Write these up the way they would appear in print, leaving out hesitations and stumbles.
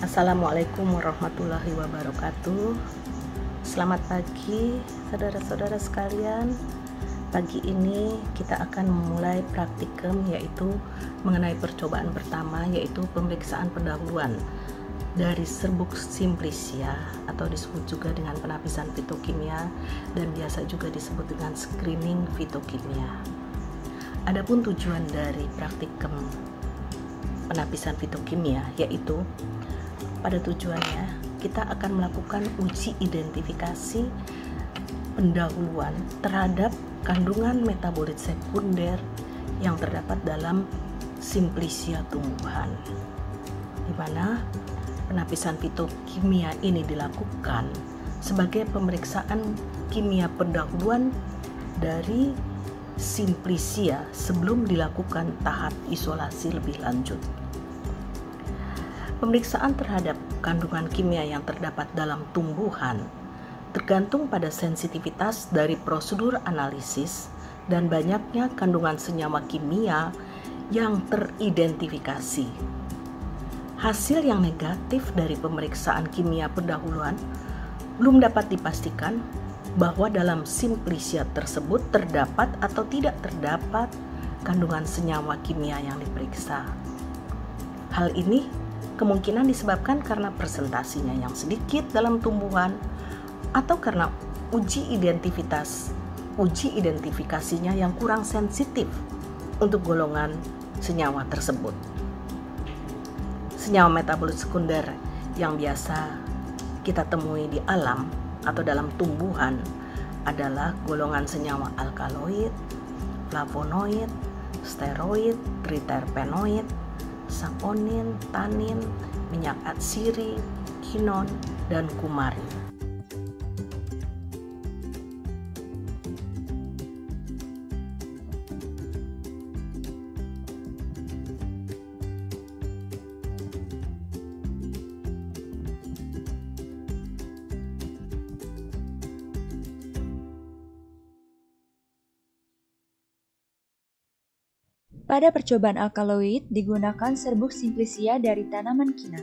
Assalamualaikum warahmatullahi wabarakatuh. Selamat pagi saudara-saudara sekalian. Pagi ini kita akan memulai praktikum, yaitu mengenai percobaan pertama, yaitu pemeriksaan pendahuluan dari serbuk simplicia atau disebut juga dengan penapisan fitokimia dan biasa juga disebut dengan screening fitokimia. Adapun tujuan dari praktikum penapisan fitokimia yaitu pada tujuannya kita akan melakukan uji identifikasi pendahuluan terhadap kandungan metabolit sekunder yang terdapat dalam simplicia tumbuhan, di mana penapisan fitokimia ini dilakukan sebagai pemeriksaan kimia pendahuluan dari simplicia sebelum dilakukan tahap isolasi lebih lanjut. Pemeriksaan terhadap kandungan kimia yang terdapat dalam tumbuhan tergantung pada sensitivitas dari prosedur analisis dan banyaknya kandungan senyawa kimia yang teridentifikasi. Hasil yang negatif dari pemeriksaan kimia pendahuluan belum dapat dipastikan bahwa dalam simplicia tersebut terdapat atau tidak terdapat kandungan senyawa kimia yang diperiksa. Hal ini kemungkinan disebabkan karena presentasinya yang sedikit dalam tumbuhan atau karena uji identifikasinya yang kurang sensitif untuk golongan senyawa tersebut. Senyawa metabolit sekunder yang biasa kita temui di alam atau dalam tumbuhan adalah golongan senyawa alkaloid, flavonoid, steroid, triterpenoid, saponin, tanin, minyak atsiri, kinon, dan kumarin. Pada percobaan alkaloid digunakan serbuk simplicia dari tanaman kina.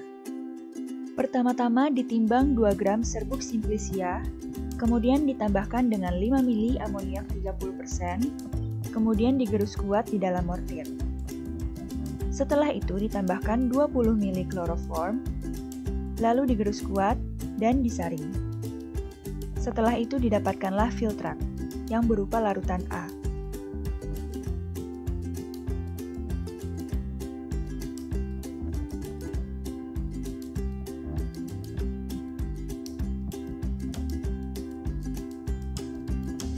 Pertama-tama ditimbang 2 gram serbuk simplicia, kemudian ditambahkan dengan 5 mili amoniak 30%, kemudian digerus kuat di dalam mortir. Setelah itu ditambahkan 20 mili kloroform, lalu digerus kuat dan disaring. Setelah itu didapatkanlah filtrat yang berupa larutan A.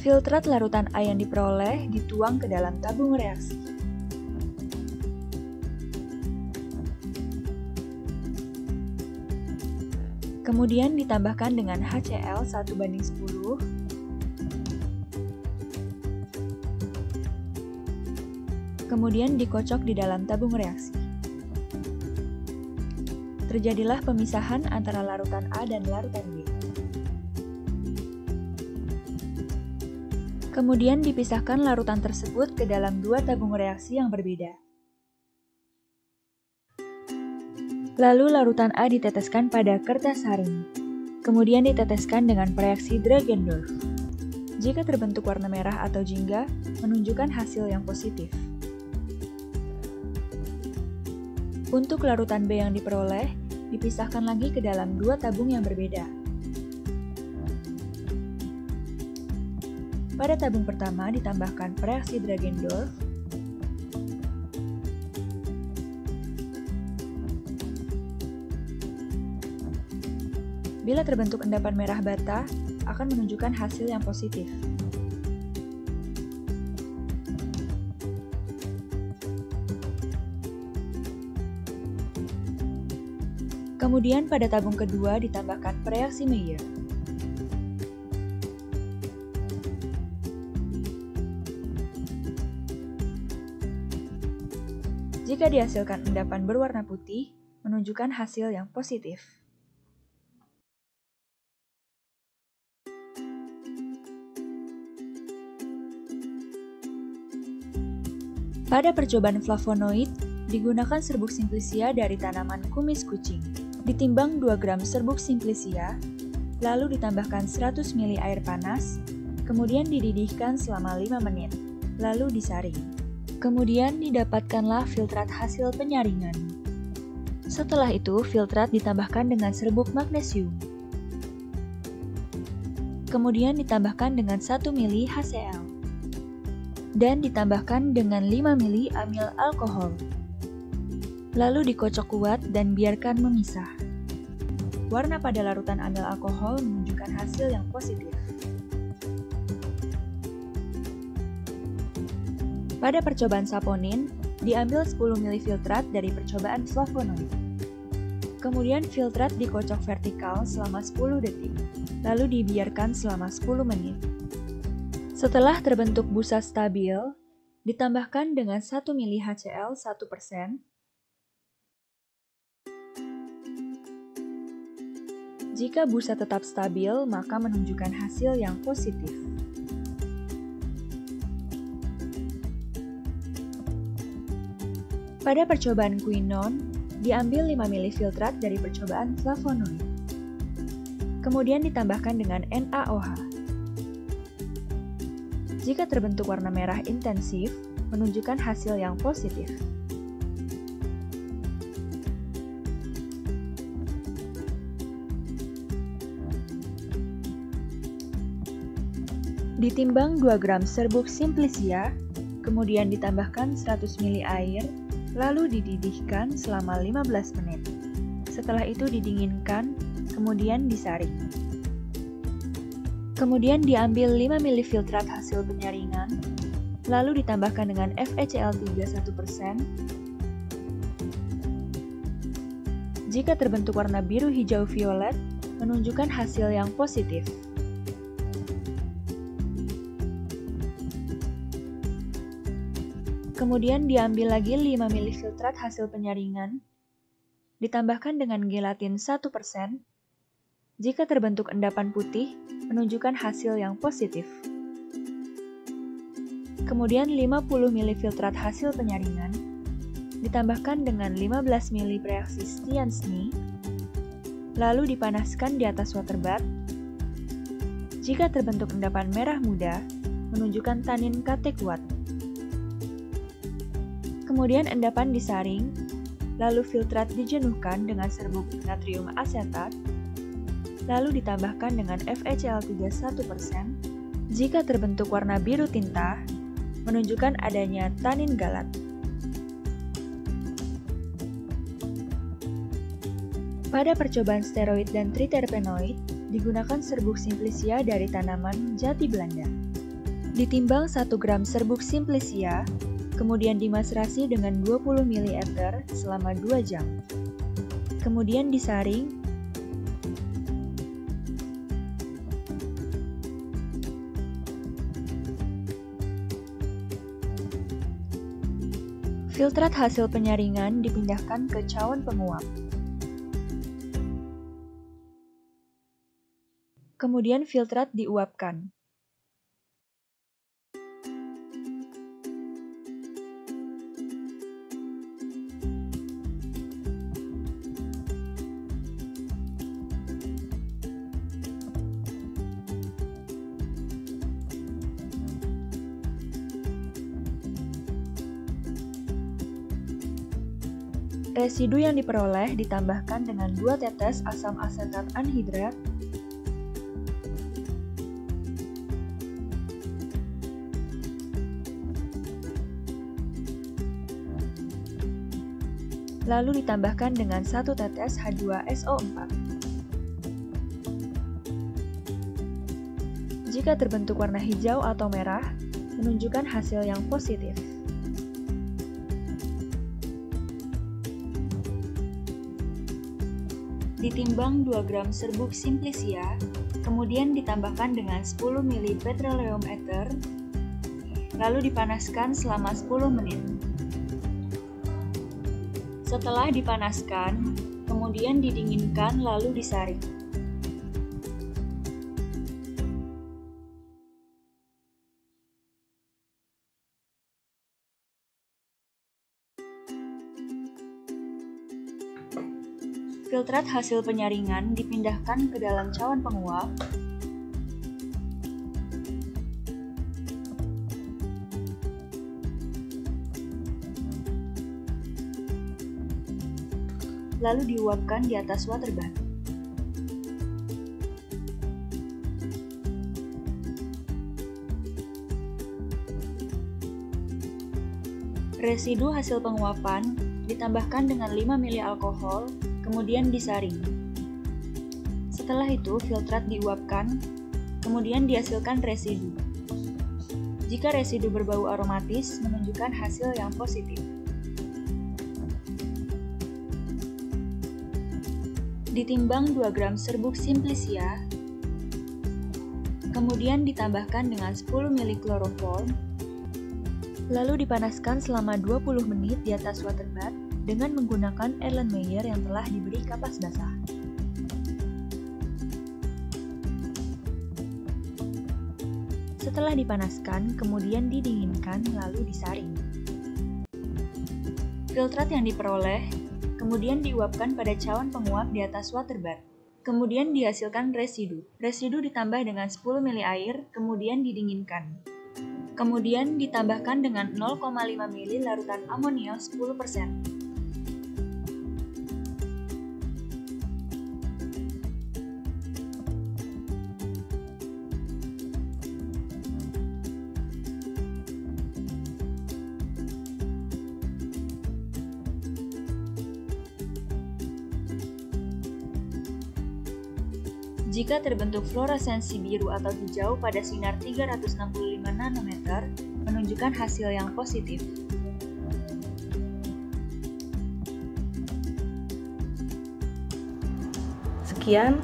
Filtrat larutan A yang diperoleh dituang ke dalam tabung reaksi. Kemudian ditambahkan dengan HCl 1:10, kemudian dikocok di dalam tabung reaksi. Terjadilah pemisahan antara larutan A dan larutan B. Kemudian dipisahkan larutan tersebut ke dalam 2 tabung reaksi yang berbeda. Lalu larutan A diteteskan pada kertas saring. Kemudian diteteskan dengan reaksi Dragendorf. Jika terbentuk warna merah atau jingga, menunjukkan hasil yang positif. Untuk larutan B yang diperoleh, dipisahkan lagi ke dalam 2 tabung yang berbeda. Pada tabung pertama ditambahkan reaksi Dragendorf, bila terbentuk endapan merah bata, akan menunjukkan hasil yang positif. Kemudian pada tabung kedua ditambahkan reaksi Mayer. Jika dihasilkan endapan berwarna putih, menunjukkan hasil yang positif. Pada percobaan flavonoid, digunakan serbuk simplisia dari tanaman kumis kucing. Ditimbang 2 gram serbuk simplisia, lalu ditambahkan 100 ml air panas, kemudian dididihkan selama 5 menit, lalu disaring. Kemudian didapatkanlah filtrat hasil penyaringan. Setelah itu, filtrat ditambahkan dengan serbuk magnesium. Kemudian ditambahkan dengan 1 ml HCl. Dan ditambahkan dengan 5 ml amil alkohol. Lalu dikocok kuat dan biarkan memisah. Warna pada larutan amil alkohol menunjukkan hasil yang positif. Pada percobaan saponin, diambil 10 ml filtrat dari percobaan flavonoid. Kemudian filtrat dikocok vertikal selama 10 detik, lalu dibiarkan selama 10 menit. Setelah terbentuk busa stabil, ditambahkan dengan 1 ml HCl 1%. Jika busa tetap stabil, maka menunjukkan hasil yang positif. Pada percobaan quinone, diambil 5 ml filtrat dari percobaan flavonoid. Kemudian ditambahkan dengan NaOH. Jika terbentuk warna merah intensif, menunjukkan hasil yang positif. Ditimbang 2 gram serbuk simplisia, kemudian ditambahkan 100 ml air, lalu dididihkan selama 15 menit. Setelah itu didinginkan, kemudian disaring. Kemudian diambil 5 ml filtrat hasil penyaringan, lalu ditambahkan dengan FeCl3 1%. Jika terbentuk warna biru hijau violet, menunjukkan hasil yang positif. Kemudian diambil lagi 5 ml filtrat hasil penyaringan, ditambahkan dengan gelatin 1%. Jika terbentuk endapan putih, menunjukkan hasil yang positif. Kemudian 50 ml filtrat hasil penyaringan, ditambahkan dengan 15 ml preaksi Stiansny, lalu dipanaskan di atas water bath. Jika terbentuk endapan merah muda, menunjukkan tanin kate kuat. Kemudian endapan disaring, lalu filtrat dijenuhkan dengan serbuk natrium asetat, lalu ditambahkan dengan FeCl3 1%. Jika terbentuk warna biru tinta, menunjukkan adanya tanin galat. Pada percobaan steroid dan triterpenoid, digunakan serbuk simplisia dari tanaman jati Belanda. Ditimbang 1 gram serbuk simplisia, kemudian dimaserasi dengan 20 ml ether selama 2 jam. Kemudian disaring, filtrat hasil penyaringan dipindahkan ke cawan penguap. Kemudian filtrat diuapkan. Residu yang diperoleh ditambahkan dengan 2 tetes asam asetat anhidrat, lalu ditambahkan dengan 1 tetes H2SO4. Jika terbentuk warna hijau atau merah, menunjukkan hasil yang positif. Ditimbang 2 gram serbuk simplisia, kemudian ditambahkan dengan 10 ml petroleum ether, lalu dipanaskan selama 10 menit. Setelah dipanaskan, kemudian didinginkan lalu disaring. Filtrat hasil penyaringan dipindahkan ke dalam cawan penguap. Lalu diuapkan di atas water bath. Residu hasil penguapan ditambahkan dengan 5 ml alkohol, kemudian disaring. Setelah itu, filtrat diuapkan, kemudian dihasilkan residu. Jika residu berbau aromatis, menunjukkan hasil yang positif. Ditimbang 2 gram serbuk Simplicia, kemudian ditambahkan dengan 10 ml kloroform, lalu dipanaskan selama 20 menit di atas water bath dengan menggunakan Erlenmeyer yang telah diberi kapas basah. Setelah dipanaskan, kemudian didinginkan lalu disaring. Filtrat yang diperoleh kemudian diuapkan pada cawan penguap di atas water bath. Kemudian dihasilkan residu. Residu ditambah dengan 10 ml air, kemudian didinginkan. Kemudian ditambahkan dengan 0,5 ml larutan amonia 10%. Jika terbentuk fluoresensi biru atau hijau pada sinar 365 nanometer, menunjukkan hasil yang positif. Sekian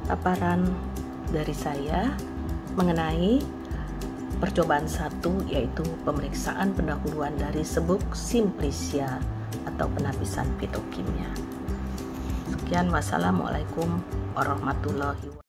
paparan dari saya mengenai percobaan 1, yaitu pemeriksaan pendahuluan dari serbuk Simplicia atau penapisan fitokimia. Sekian, wassalamualaikum warahmatullahi wabarakatuh.